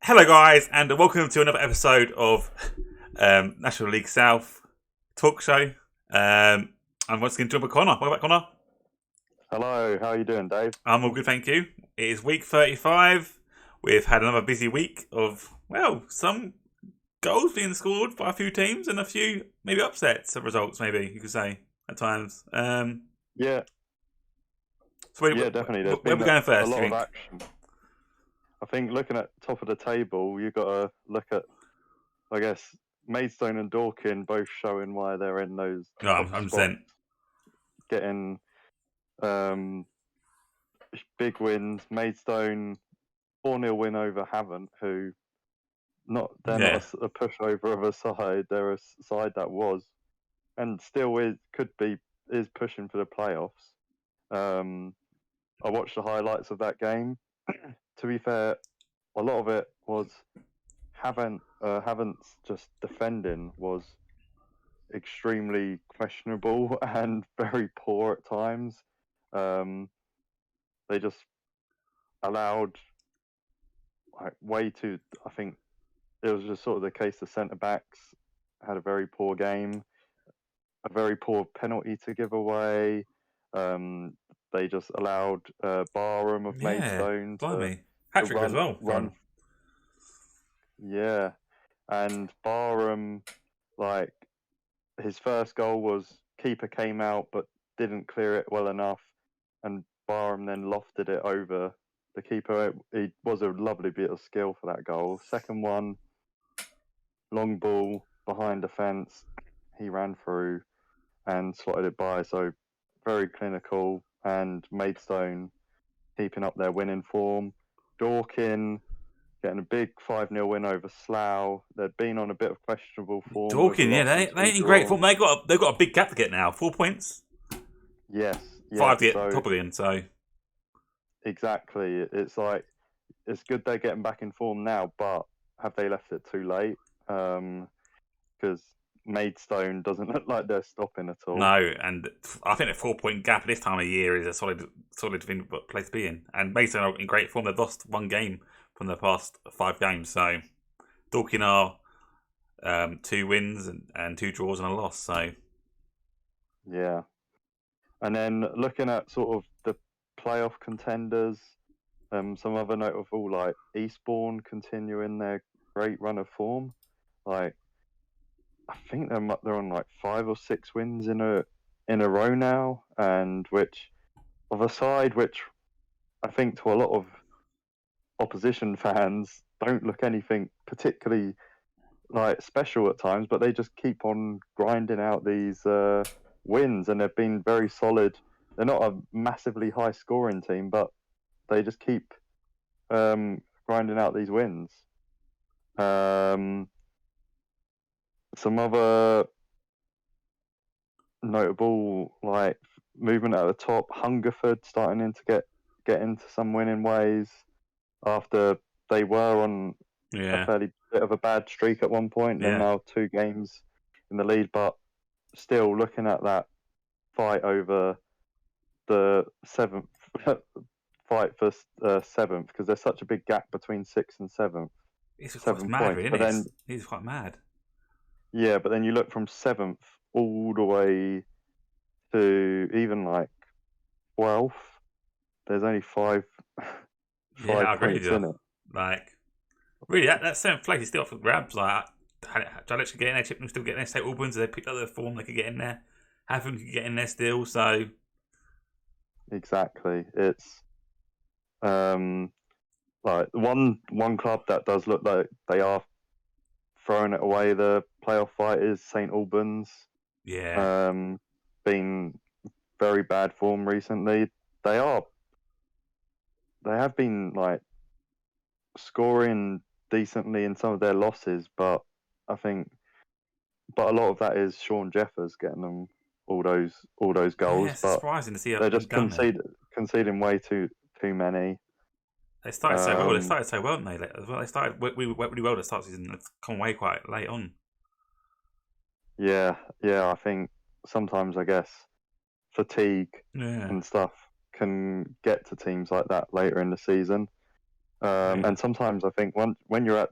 Hello, guys, and welcome to another episode of National League South talk show. I'm once again joined by Connor. Welcome back, Connor. Hello, how are you doing, Dave? I'm all good, thank you. It is week 35. We've had another busy week of, some goals being scored by a few teams and a few maybe upsets of results, maybe you could say, at times. Yeah, definitely. There's Where are been we going a first, do lot you of think? action. I think looking at top of the table, you've got to look at, I guess, Maidstone and Dorking both showing why they're in those No, top spots, 100%. getting um, big wins. Maidstone 4-0 win over Havant, who they're not Yeah. a pushover of a side. They're a side that was and still is pushing for the playoffs. I watched the highlights of that game. To be fair, a lot of it was Havant's just defending was extremely questionable and very poor at times. They just allowed way too. I think it was just sort of the case. The centre backs had a very poor game, a very poor penalty to give away. They just allowed Barham of Yeah. Maidstone Blimey. to Hat trick as well. run. Yeah, and Barham, like his first goal was keeper came out but didn't clear it well enough, and Barham then lofted it over the keeper. It was a lovely bit of skill for that goal. Second one, long ball behind the fence, he ran through and slotted it by. So very clinical, and Maidstone keeping up their winning form. Dorking getting a big 5-0 win over Slough. They'd been on a bit of questionable form with a Dorking, yeah, loss and they two ain't in great form. draws. They've got a big gap to get now. 4 points, Yes, five yes. to get So top of the end. So exactly, it's like it's good they're getting back in form now, but have they left it too late? Because Maidstone doesn't look like they're stopping at all. no, and I think the 4 point gap at this time of year is a solid thing, place to be in. And Mason are in great form. They've lost one game from the past 5 games. So Dorking are 2 wins and 2 draws and a loss. So Yeah, and then looking at sort of the playoff contenders, some other notable like Eastbourne continuing their great run of form. Like I think they're on like 5 or 6 wins in a row now, and which of a side which I think to a lot of opposition fans don't look anything particularly like special at times, but they just keep on grinding out these wins, and they've been very solid. They're not a massively high scoring team, but they just keep grinding out these wins. Um, some other notable like movement at the top, Hungerford starting in to get into some winning ways after they were on a yeah, fairly bit of a bad streak at one point. They're yeah, now 2 games in the lead, but still looking at that fight over the seventh fight for seventh, because there's such a big gap between sixth and seventh, it's quite 7 mad, points. really, But isn't then it? It's quite mad. yeah, but then you look from seventh all the way to even like 12th. There's only five Yeah, I five agree with points you. in it. Like, really, that seventh place is still up for grabs. Like, Dulwich could get in there, Chippenham still get in there, St Albans, they picked up their form, they could get in there. Havant could get in there still. So Exactly. It's um like one club that does look like they are throwing it away. The playoff fight is St Albans. yeah, Um, been very bad form recently. They are they have been like scoring decently in some of their losses, but I think a lot of that is Sean Jeffers getting them all those yeah, goals, it's but surprising to see they're them just down there. conceding way too many. They started so well. They Um, started so well, didn't they? As well, they started really well to start the season. It's come away quite late on. yeah. I think sometimes I guess fatigue Yeah, and stuff can get to teams like that later in the season. And sometimes I think when you're at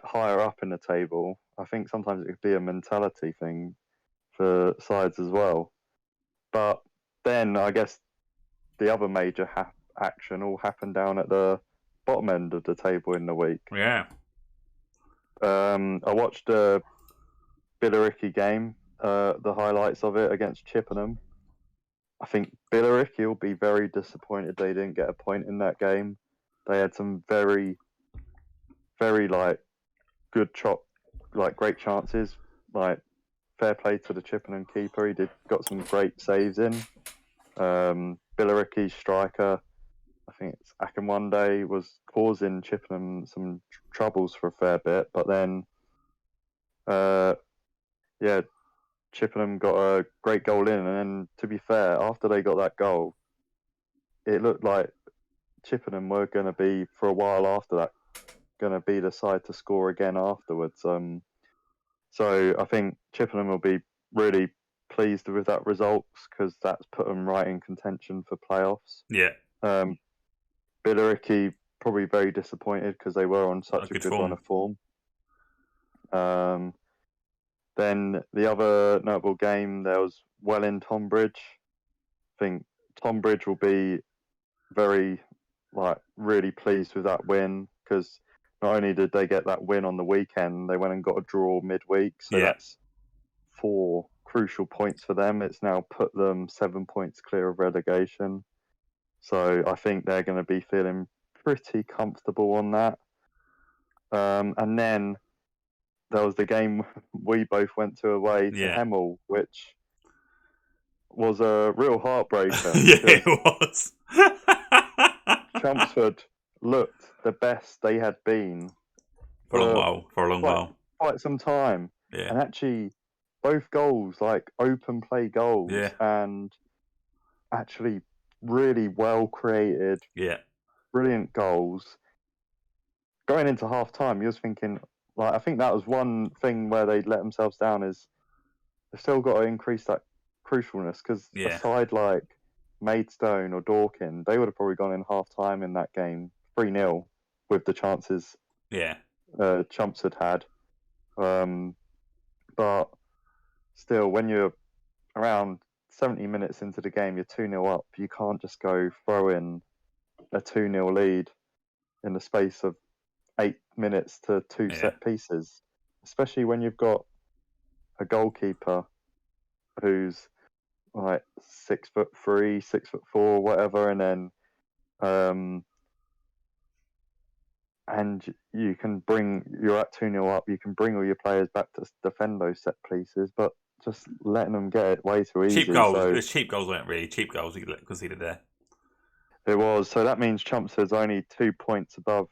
higher up in the table, I think sometimes it could be a mentality thing for sides as well. But then I guess the other major action all happened down at the bottom end of the table in the week. Yeah. I watched the Billericay game, the highlights of it against Chippenham. I think Billericay will be very disappointed they didn't get a point in that game. They had some very, very good great chances. Like fair play to the Chippenham keeper. He got some great saves in. Billericay's striker, I think it's Akinwande, was causing Chippenham some troubles for a fair bit, but then, Chippenham got a great goal in, and then, to be fair, after they got that goal, it looked like Chippenham were going to be, for a while after that, going to be the side to score again afterwards. So I think Chippenham will be really pleased with that result because that's put them right in contention for playoffs. Yeah. Billericay probably very disappointed because they were on such a good run of form. Then the other notable game, there was Welling-Tonbridge. I think Tonbridge will be really pleased with that win because not only did they get that win on the weekend, they went and got a draw midweek. So that's 4 crucial points for them. It's now put them 7 points clear of relegation. So I think they're going to be feeling pretty comfortable on that. And then there was the game we both went to away to Hemel, which was a real heartbreaker. Yeah, it was. Chelmsford looked the best they had been for a long while. Quite some time. Yeah. And actually, both goals, open play goals, and actually really well created, brilliant goals. Going into half time, you was thinking, I think that was one thing where they let themselves down is they've still got to increase that crucialness because a side like Maidstone or Dorking, they would have probably gone in half time in that game 3-0 with the chances Chelmsford had. But still, when you're around 70 minutes into the game, you're 2-0 up, you can't just go throw in a 2-0 lead in the space of 8 minutes to 2 set pieces, especially when you've got a goalkeeper who's 6'3", 6'4", whatever, and then and you're at 2-0 up, you can bring all your players back to defend those set pieces, but just letting them get it way too easy. Cheap goals. It was cheap goals, weren't really cheap goals you conceded there. It was. So that means Chelmsford's only 2 points above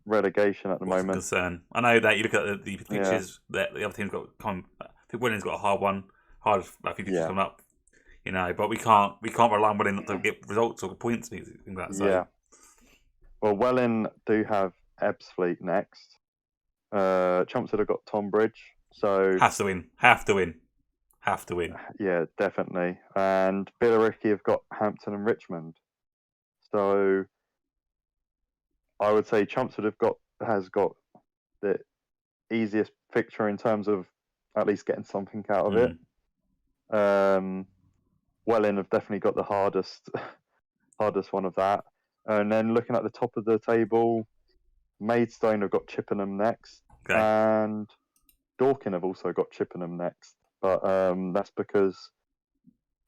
relegation at the moment. Concern. I know that you look at the fixtures that the other team's got. I think Welling's got a hard one. Hard fixtures coming up. But we can't rely on Welling not to get results or points and things like that. So. Yeah. Well, Welling do have Ebbsfleet next. Chelmsford have got Tonbridge. So have to win. Yeah, definitely. And Billericay have got Hampton and Richmond. So I would say Chelmsford has got the easiest fixture in terms of at least getting something out of it. Welling have definitely got the hardest one of that. And then looking at the top of the table, Maidstone have got Chippenham next, and Dorking have also got Chippenham next. But that's because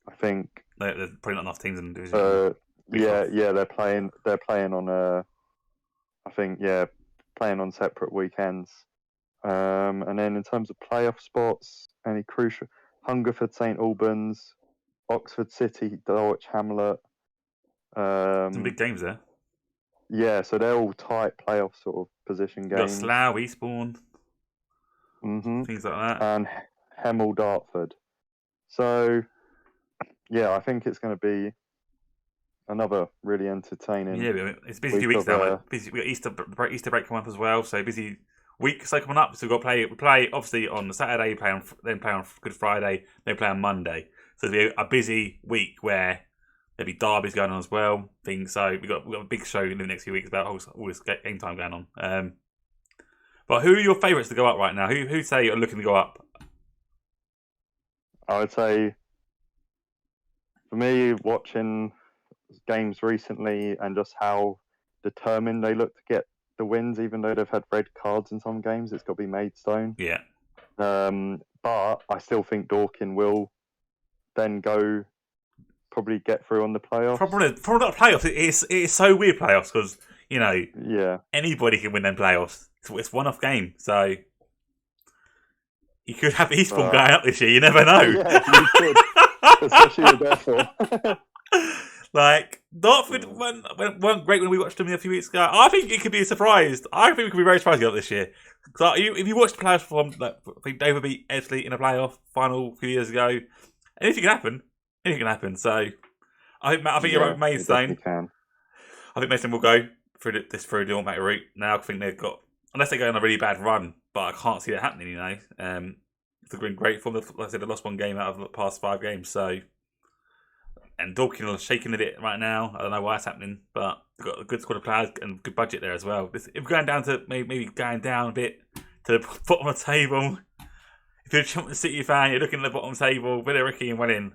I think there's probably not enough teams in the division. They're playing on playing on separate weekends. And then in terms of playoff spots, any crucial Hungerford, St Albans, Oxford City, Dulwich Hamlet. Some big games there. Yeah, so they're all tight playoff sort of position games. Got Slough, Eastbourne, things like that, and Hemel, Dartford. So, I think it's going to be another really entertaining. Yeah, it's busy 2 weeks now. We got Easter break coming up as well, so busy week coming up. So we've got to play. We play obviously on the Saturday, then play on Good Friday, then play on Monday. So it'll be a busy week where There'll be derbies going on as well. Things so we got a big show in the next few weeks about all this game time going on. But who are your favourites to go up right now? Who say are looking to go up? I would say, for me, watching games recently and just how determined they look to get the wins, even though they've had red cards in some games, it's got to be Maidstone. Yeah. But I still think Dorking will then probably get through on the playoffs. Probably not playoffs. It is so weird playoffs because anybody can win them playoffs. It's one-off game, so you could have Eastbourne going up this year. You never know. Yeah, you could, especially with Bethel. Like Dartford weren't great when we watched them a few weeks ago. I think it could be a surprise. I think we could be very surprised to get up this year. Because if you watched the playoffs from, I think Dover beat Esley in a playoff final a few years ago. Anything can happen. Anything can happen. So I think you're right with Maidstone. I think Maidstone will go through the automatic route. Now I think they've got, unless they go on a really bad run, but I can't see that happening. They've been great form. Like I said, they lost one game out of the past 5 games. So, and Dorking are shaking a bit right now. I don't know why it's happening, but they've got a good squad of players and good budget there as well. If we're going down to maybe going down a bit to the bottom of the table, if you're a Cheltenham City fan, you're looking at the bottom table, Billericay and Welling,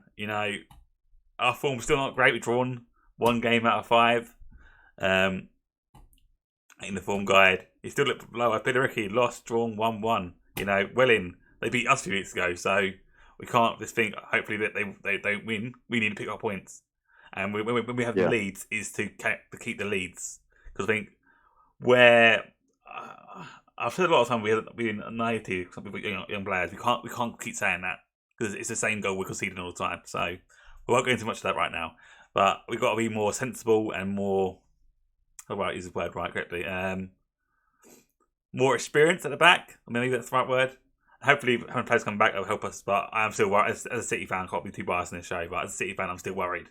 our form's still not great. We've drawn 1 game out of 5 in the form guide. You still look lower. Billericay lost, drawn 1-1. Welling, they beat us a few weeks ago, so we can't just think, hopefully, that they don't win. We need to pick our points. And when we have the leads, is to keep the leads. Because I think where... I've said a lot of time we're naivety, some people, young players. We can't keep saying that because it's the same goal we're conceding all the time. So we won't go into much of that right now. But we've got to be more sensible and more. Oh, right, use the word right correctly. More experience at the back. Maybe that's the right word. Hopefully, having players come back will help us. But I am still worried. As a City fan, I can't be too biased in this show. But as a City fan, I'm still worried.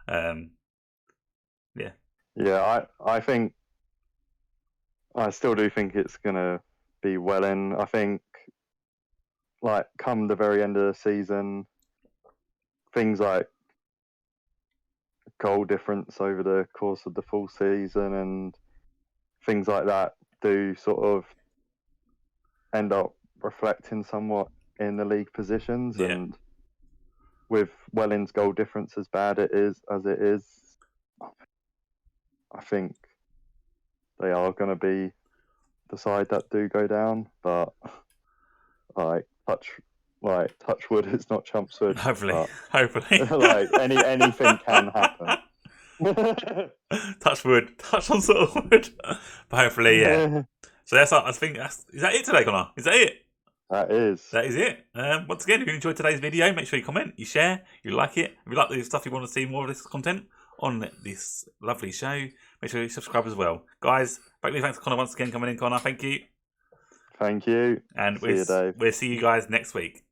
Yeah. Yeah, I think. I still do think it's going to be Welling. I think, come the very end of the season, things like goal difference over the course of the full season and things like that do sort of end up reflecting somewhat in the league positions. Yeah. And with Welling's goal difference as bad as it is, I think they are going to be the side that do go down, but touch wood, it's not chumps wood. Hopefully. Anything can happen. Touch wood, touch some sort of wood. But hopefully, yeah. So is that it today, Connor? Is that it? That is it. Once again, if you enjoyed today's video, make sure you comment, you share, you like it. If you like the stuff, you want to see more of this content on this lovely show, make sure you subscribe as well. Guys, thanks to Connor once again coming in. Connor, thank you. Thank you. And we'll see you guys next week.